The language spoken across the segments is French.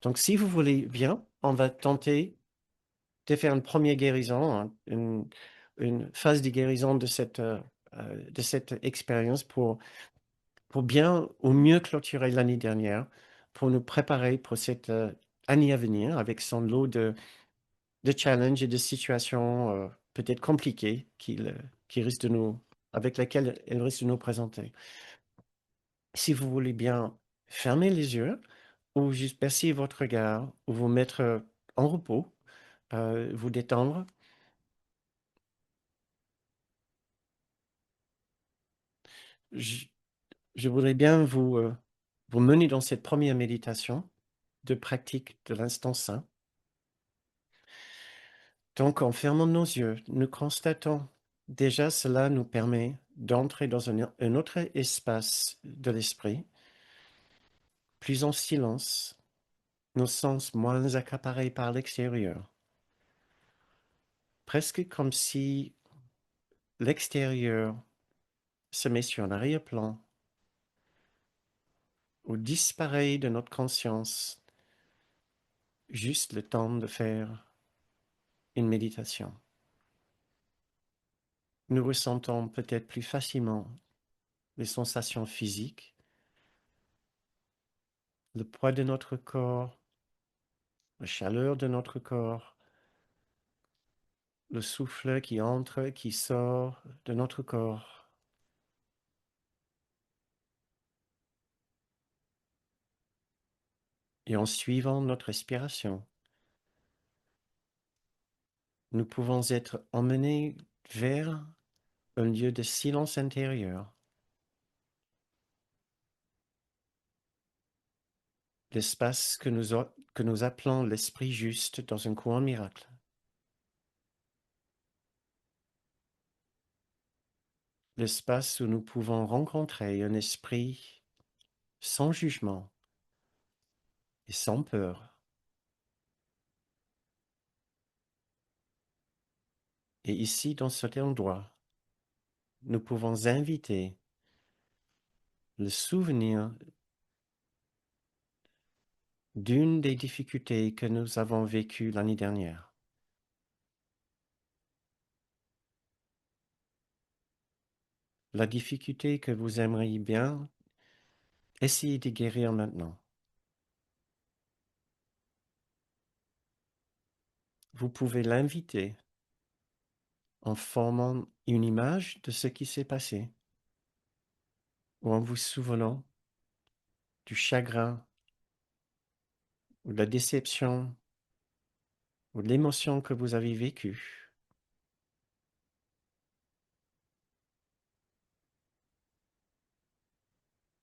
Donc, si vous voulez bien, on va tenter de faire une première guérison, hein, une phase de guérison de cette expérience pour bien au mieux clôturer l'année dernière, pour nous préparer pour cette année à venir avec son lot de challenges et de situations peut-être compliquées qui risquent de nous, avec lesquelles elle risque de nous présenter. Si vous voulez bien fermer les yeux ou juste baisser votre regard ou vous mettre en repos, vous détendre, je, je voudrais bien vous mener dans cette première méditation de pratique de l'instant saint. Donc, en fermant nos yeux, nous constatons déjà cela nous permet d'entrer dans un autre espace de l'esprit, plus en silence, nos sens moins accaparés par l'extérieur, presque comme si l'extérieur se met sur l'arrière-plan ou disparaît de notre conscience, juste le temps de faire une méditation. Nous ressentons peut-être plus facilement les sensations physiques, le poids de notre corps, la chaleur de notre corps, le souffle qui entre, qui sort de notre corps. Et en suivant notre respiration, nous pouvons être emmenés vers un lieu de silence intérieur, l'espace que nous appelons l'esprit juste dans un courant miracle, l'espace où nous pouvons rencontrer un esprit sans jugement et sans peur. Et ici, dans cet endroit, nous pouvons inviter le souvenir d'une des difficultés que nous avons vécues l'année dernière. La difficulté que vous aimeriez bien essayer de guérir maintenant. Vous pouvez l'inviter en formant une image de ce qui s'est passé ou en vous souvenant du chagrin ou de la déception ou de l'émotion que vous avez vécue.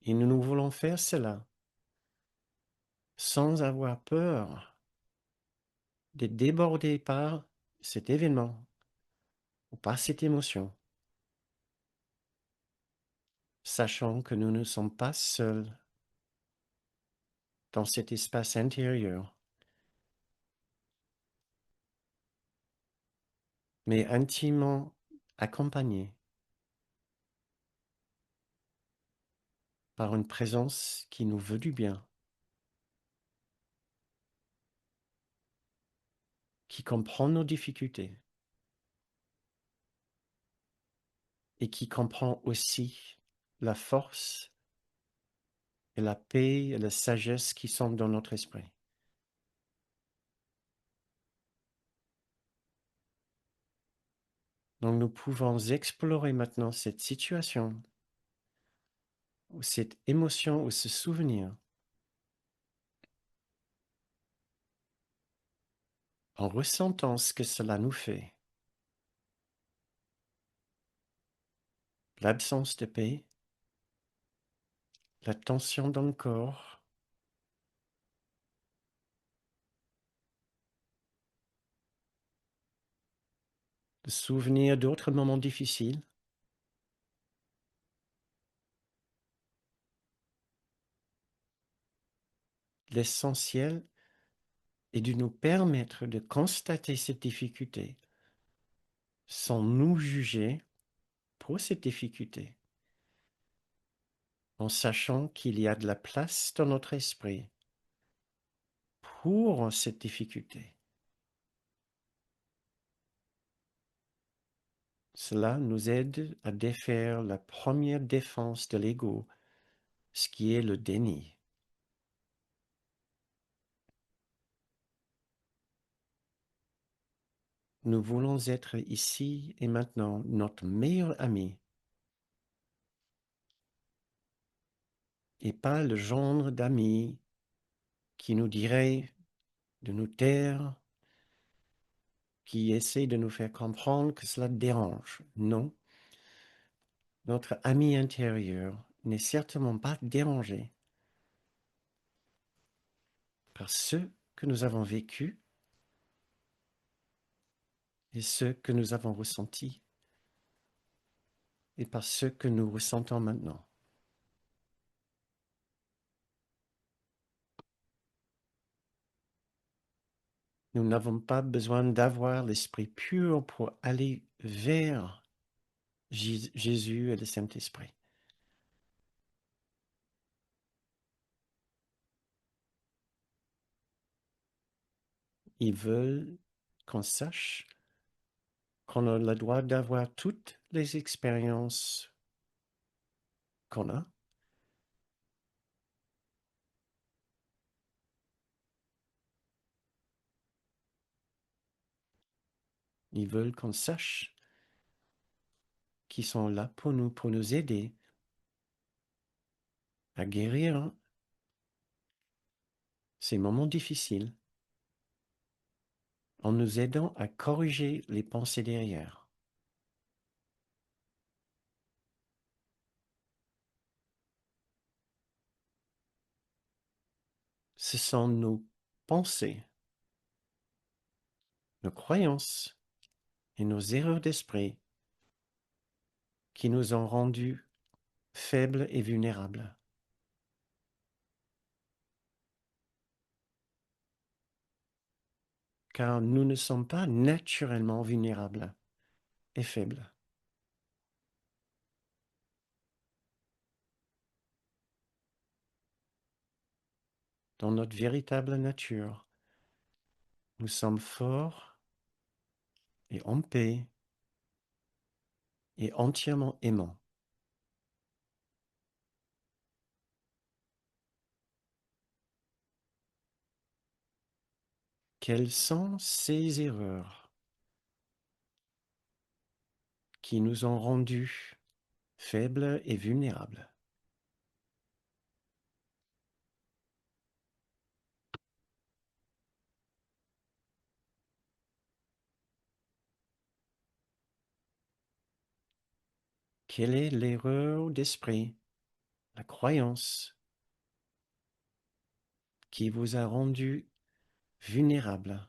Et nous voulons faire cela sans avoir peur d'être débordé par cet événement ou par cette émotion, sachant que nous ne sommes pas seuls dans cet espace intérieur, mais intimement accompagnés par une présence qui nous veut du bien, qui comprend nos difficultés et qui comprend aussi la force et la paix et la sagesse qui sont dans notre esprit. Donc nous pouvons explorer maintenant cette situation, ou cette émotion, ou ce souvenir, en ressentant ce que cela nous fait. L'absence de paix, la tension dans le corps, le souvenir d'autres moments difficiles, l'essentiel est de nous permettre de constater cette difficulté sans nous juger pour cette difficulté, en sachant qu'il y a de la place dans notre esprit pour cette difficulté. Cela nous aide à défaire la première défense de l'ego, ce qui est le déni. Nous voulons être ici et maintenant notre meilleur ami et pas le genre d'ami qui nous dirait de nous taire, qui essaie de nous faire comprendre que cela dérange. Non, notre ami intérieur n'est certainement pas dérangé par ce que nous avons vécu et ce que nous avons ressenti et par ce que nous ressentons maintenant. Nous n'avons pas besoin d'avoir l'esprit pur pour aller vers Jésus et le Saint-Esprit. Ils veulent qu'on sache qu'on a le droit d'avoir toutes les expériences qu'on a. Ils veulent qu'on sache qu'ils sont là pour nous aider à guérir ces moments difficiles en nous aidant à corriger les pensées derrière. Ce sont nos pensées, nos croyances et nos erreurs d'esprit qui nous ont rendus faibles et vulnérables. Car nous ne sommes pas naturellement vulnérables et faibles. Dans notre véritable nature, nous sommes forts et en paix et entièrement aimants. Quelles sont ces erreurs qui nous ont rendus faibles et vulnérables? Quelle est l'erreur d'esprit, la croyance qui vous a rendu vulnérable?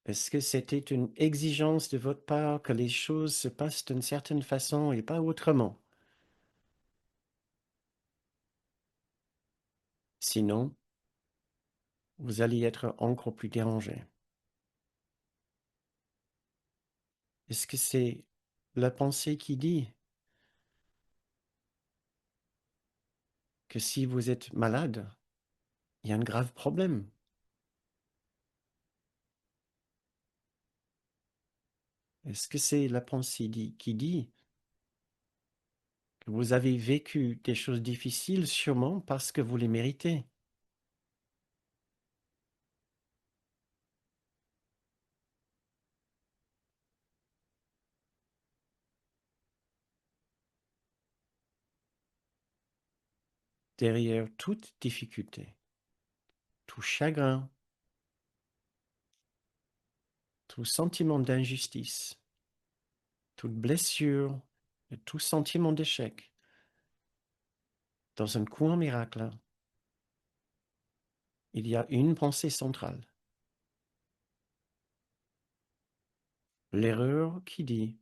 Est-ce que c'était une exigence de votre part que les choses se passent d'une certaine façon et pas autrement? Sinon, vous allez être encore plus dérangé. Est-ce que c'est la pensée qui dit que si vous êtes malade, il y a un grave problème? Est-ce que c'est la pensée qui dit que vous avez vécu des choses difficiles sûrement parce que vous les méritez? Derrière toute difficulté, tout chagrin, tout sentiment d'injustice, toute blessure et tout sentiment d'échec, dans un court miracle, il y a une pensée centrale. L'erreur qui dit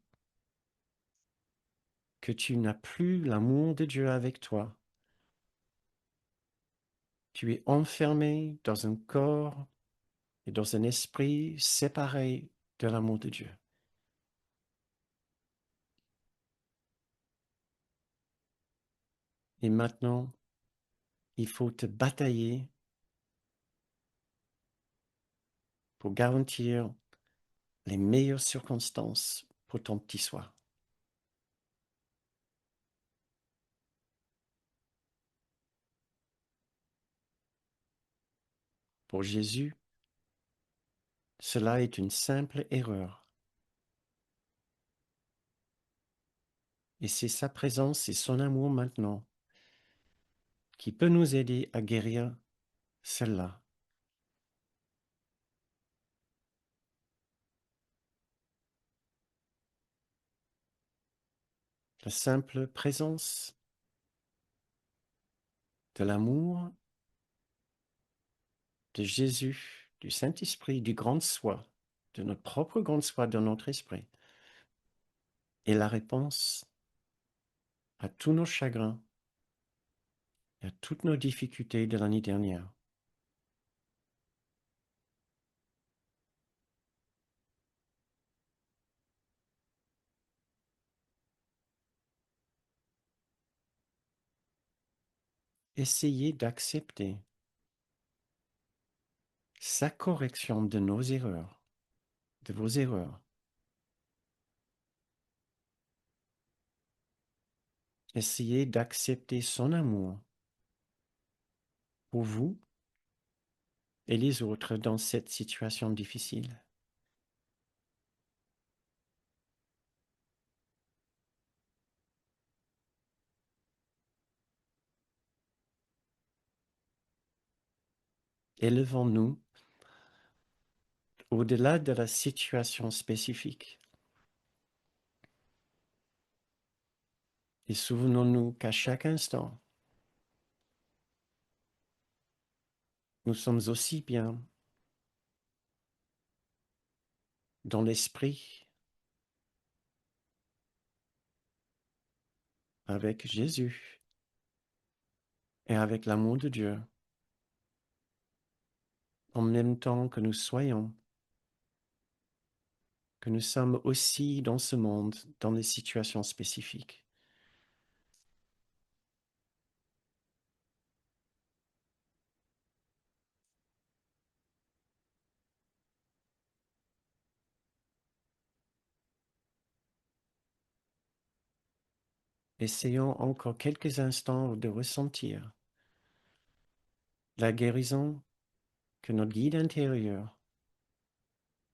que tu n'as plus l'amour de Dieu avec toi. Tu es enfermé dans un corps et dans un esprit séparé de l'amour de Dieu. Et maintenant, il faut te batailler pour garantir les meilleures circonstances pour ton petit soi. Pour Jésus, cela est une simple erreur. Et c'est sa présence et son amour maintenant qui peut nous aider à guérir celle-là. La simple présence de l'amour de Jésus, du Saint-Esprit, du grand soi, de notre propre grand soi dans notre esprit, est la réponse à tous nos chagrins et à toutes nos difficultés de l'année dernière. Essayez d'accepter sa correction de nos erreurs, de vos erreurs. Essayez d'accepter son amour pour vous et les autres dans cette situation difficile. Élevons-nous au-delà de la situation spécifique. Et souvenons-nous qu'à chaque instant, nous sommes aussi bien dans l'esprit avec Jésus et avec l'amour de Dieu, en même temps que nous soyons, que nous sommes aussi dans ce monde, dans des situations spécifiques. Essayons encore quelques instants de ressentir la guérison que notre guide intérieur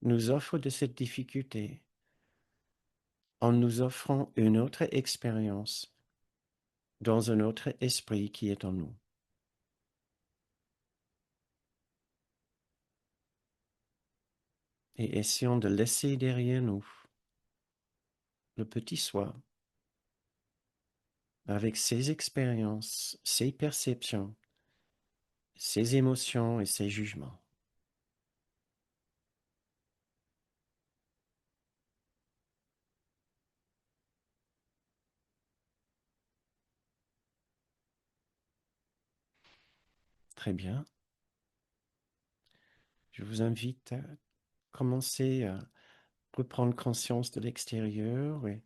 nous offre de cette difficulté en nous offrant une autre expérience dans un autre esprit qui est en nous. Et essayons de laisser derrière nous le petit soi avec ses expériences, ses perceptions, ses émotions et ses jugements. Très bien. Je vous invite à commencer à reprendre conscience de l'extérieur et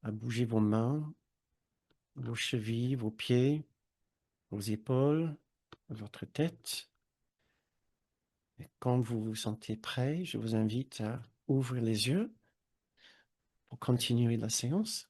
à bouger vos mains, vos chevilles, vos pieds, vos épaules, votre tête. Et quand vous vous sentez prêt, je vous invite à ouvrir les yeux pour continuer la séance.